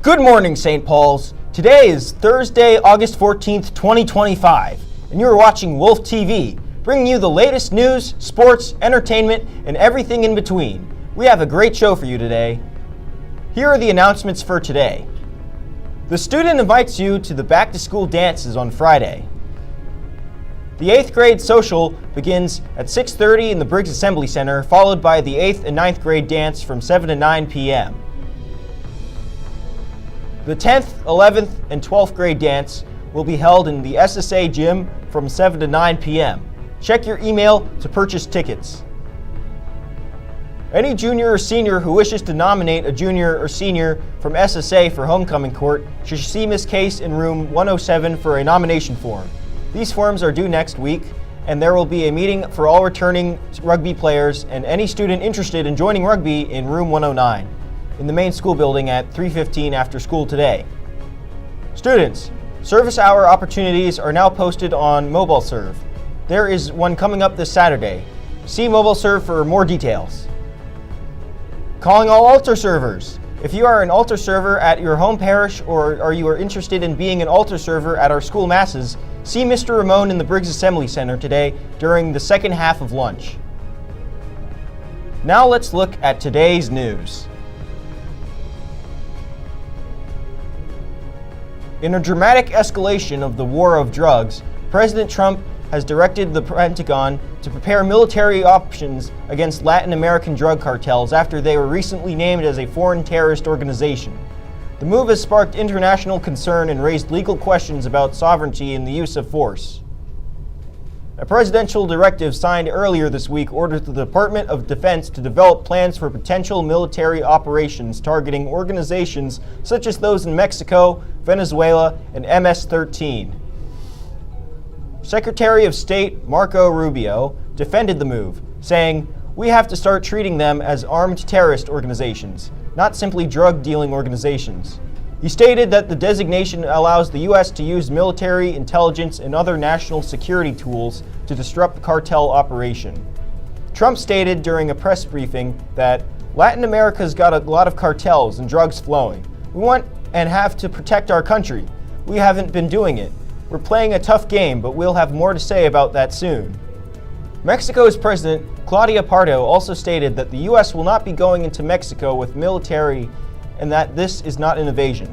Good morning, St. Paul's. Today is Thursday, August 14th, 2025, and you're watching Wolf TV, bringing you the latest news, sports, entertainment, and everything in between. We have a great show for you today. Here are the announcements for today. The student invites you to the back-to-school dances on Friday. The 8th grade social begins at 6:30 in the Briggs Assembly Center, followed by the 8th and 9th grade dance from 7 to 9 p.m. The 10th, 11th, and 12th grade dance will be held in the SSA gym from 7 to 9 p.m. Check your email to purchase tickets. Any junior or senior who wishes to nominate a junior or senior from SSA for homecoming court should see Ms. Case in room 107 for a nomination form. These forms are due next week, and there will be a meeting for all returning rugby players and any student interested in joining rugby in room 109. In the main school building at 3:15 after school today. Students, service hour opportunities are now posted on MobileServe. There is one coming up this Saturday. See MobileServe for more details. Calling all altar servers. If you are an altar server at your home parish or you are interested in being an altar server at our school masses, see Mr. Ramon in the Briggs Assembly Center today during the second half of lunch. Now let's look at today's news. In a dramatic escalation of the war of drugs, President Trump has directed the Pentagon to prepare military options against Latin American drug cartels after they were recently named as a foreign terrorist organization. The move has sparked international concern and raised legal questions about sovereignty in the use of force. A presidential directive signed earlier this week ordered the Department of Defense to develop plans for potential military operations targeting organizations such as those in Mexico, Venezuela, and MS-13. Secretary of State Marco Rubio defended the move, saying, "We have to start treating them as armed terrorist organizations, not simply drug-dealing organizations." He stated that the designation allows the U.S. to use military, intelligence, and other national security tools to disrupt cartel operation. Trump stated during a press briefing that Latin America's got a lot of cartels and drugs flowing. We want and have to protect our country. We haven't been doing it. We're playing a tough game, but we'll have more to say about that soon. Mexico's President Claudia Pardo also stated that the U.S. will not be going into Mexico with military and that this is not an invasion.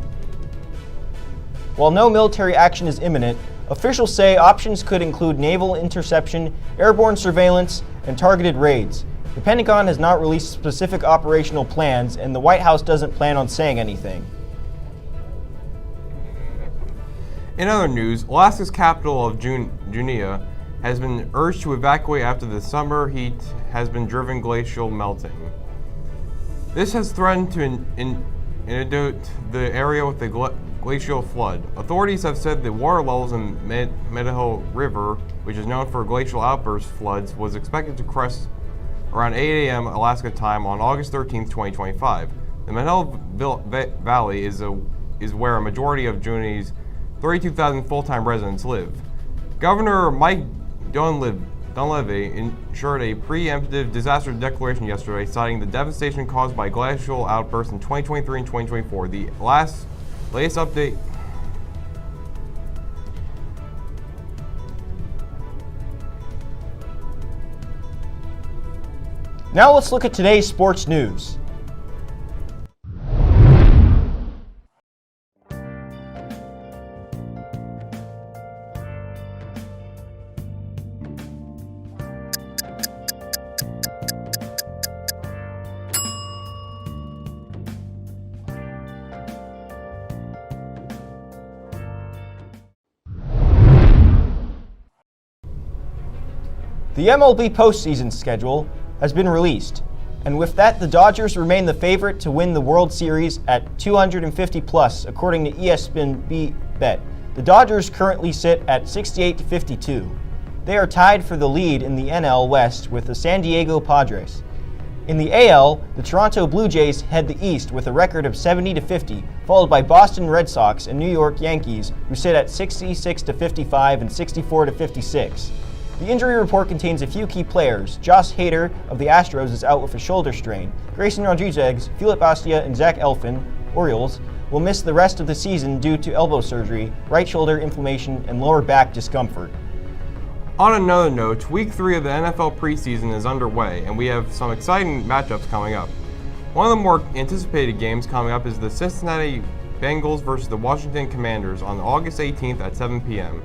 While no military action is imminent, officials say options could include naval interception, airborne surveillance, and targeted raids. The Pentagon has not released specific operational plans, and the White House doesn't plan on saying anything. In other news, Alaska's capital of Juneau has been urged to evacuate after the summer heat has been driven glacial melting. This has threatened to inundate the area with a glacial flood. Authorities have said the water levels in Meadow River, which is known for glacial outburst floods, was expected to crest around 8 a.m. Alaska time on August 13, 2025. The Meadow Valley is where a majority of Juneau's 32,000 full-time residents live. Governor Mike Dunleavy issued a preemptive disaster declaration yesterday, citing the devastation caused by glacial outbursts in 2023 and 2024. The latest update. Now let's look at today's sports news. The MLB postseason schedule has been released, and with that, the Dodgers remain the favorite to win the World Series at 250 plus, according to ESPN Bet. The Dodgers currently sit at 68-52. They are tied for the lead in the NL West with the San Diego Padres. In the AL, the Toronto Blue Jays head the East with a record of 70-50, followed by Boston Red Sox and New York Yankees, who sit at 66-55 and 64-56. The injury report contains a few key players. Josh Hader of the Astros is out with a shoulder strain. Grayson Rodriguez, Philip Bastia, and Zach Eflin, Orioles, will miss the rest of the season due to elbow surgery, right shoulder inflammation, and lower back discomfort. On another note, Week 3 of the NFL preseason is underway, and we have some exciting matchups coming up. One of the more anticipated games coming up is the Cincinnati Bengals versus the Washington Commanders on August 18th at 7 p.m.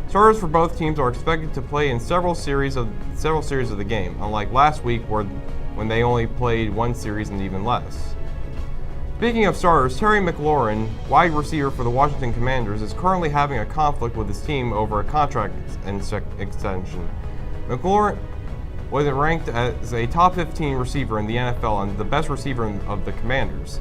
Starters for both teams are expected to play in several series of the game, unlike last week when they only played one series and even less. Speaking of starters, Terry McLaurin, wide receiver for the Washington Commanders, is currently having a conflict with his team over a contract extension. McLaurin was ranked as a top 15 receiver in the NFL and the best receiver of the Commanders.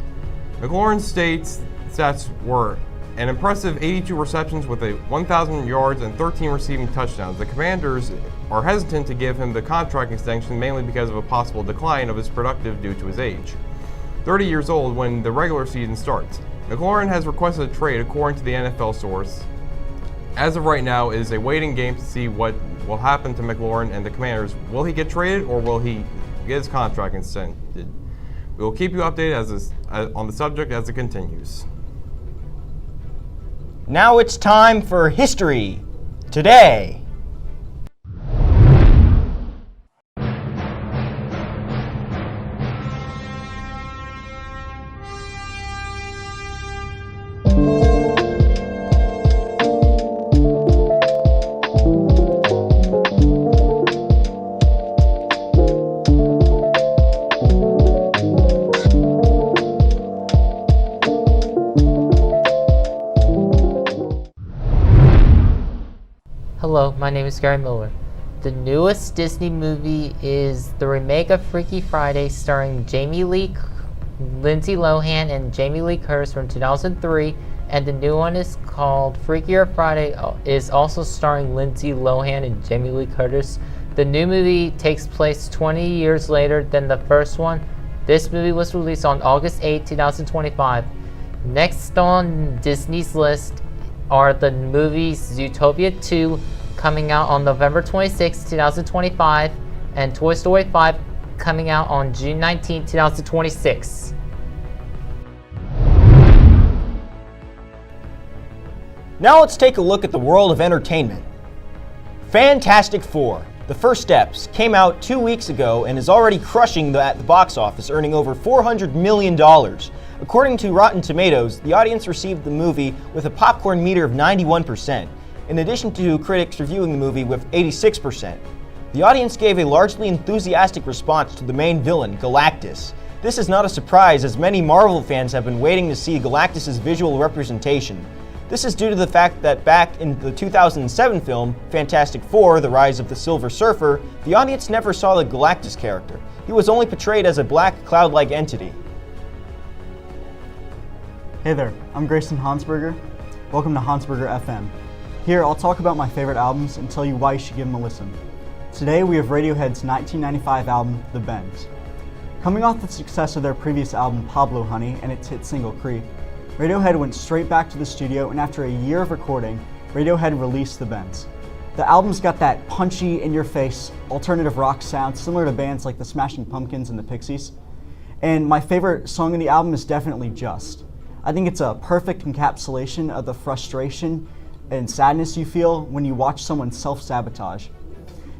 McLaurin's stats were an impressive 82 receptions with 1,000 yards and 13 receiving touchdowns. The Commanders are hesitant to give him the contract extension mainly because of a possible decline of his productive due to his age. 30 years old when the regular season starts. McLaurin has requested a trade according to the NFL source. As of right now, it is a waiting game to see what will happen to McLaurin and the Commanders. Will he get traded or will he get his contract extended? We will keep you updated on the subject as it continues. Now it's time for History Today. Hello, my name is Gary Miller. The newest Disney movie is the remake of Freaky Friday starring Lindsay Lohan and Jamie Lee Curtis from 2003, and the new one is called Freakier Friday, is also starring Lindsay Lohan and Jamie Lee Curtis. The new movie takes place 20 years later than the first one. This movie was released on August 8, 2025. Next on Disney's list are the movies Zootopia 2, coming out on November 26, 2025, and Toy Story 5 coming out on June 19, 2026. Now let's take a look at the world of entertainment. Fantastic Four: The First Steps came out 2 weeks ago and is already crushing at the box office, earning over $400 million. According to Rotten Tomatoes, the audience received the movie with a popcorn meter of 91%, in addition to critics reviewing the movie with 86%. The audience gave a largely enthusiastic response to the main villain, Galactus. This is not a surprise, as many Marvel fans have been waiting to see Galactus' visual representation. This is due to the fact that back in the 2007 film, Fantastic Four: The Rise of the Silver Surfer, the audience never saw the Galactus character. He was only portrayed as a black cloud-like entity. Hey there, I'm Grayson Hansberger. Welcome to Hansberger FM. Here, I'll talk about my favorite albums and tell you why you should give them a listen. Today, we have Radiohead's 1995 album, The Bends. Coming off the success of their previous album, Pablo Honey, and its hit single, Creep, Radiohead went straight back to the studio, and after a year of recording, Radiohead released The Bends. The album's got that punchy, in-your-face, alternative rock sound similar to bands like the Smashing Pumpkins and the Pixies. And my favorite song in the album is definitely Just. I think it's a perfect encapsulation of the frustration and sadness you feel when you watch someone self-sabotage.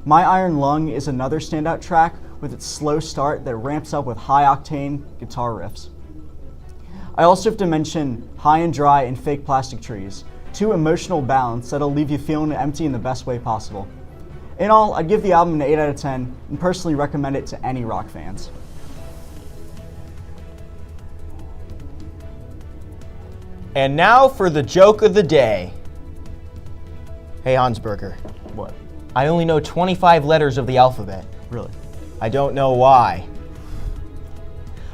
My Iron Lung is another standout track with its slow start that ramps up with high-octane guitar riffs. I also have to mention High and Dry and Fake Plastic Trees, two emotional ballads that'll leave you feeling empty in the best way possible. In all, I'd give the album an 8 out of 10 and personally recommend it to any rock fans. And now for the joke of the day. Hey Hansberger, What? I only know 25 letters of the alphabet. Really? I don't know why.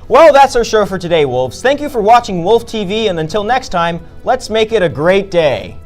Well, that's our show for today, Wolves. Thank you for watching Wolf TV, and until next time, let's make it a great day.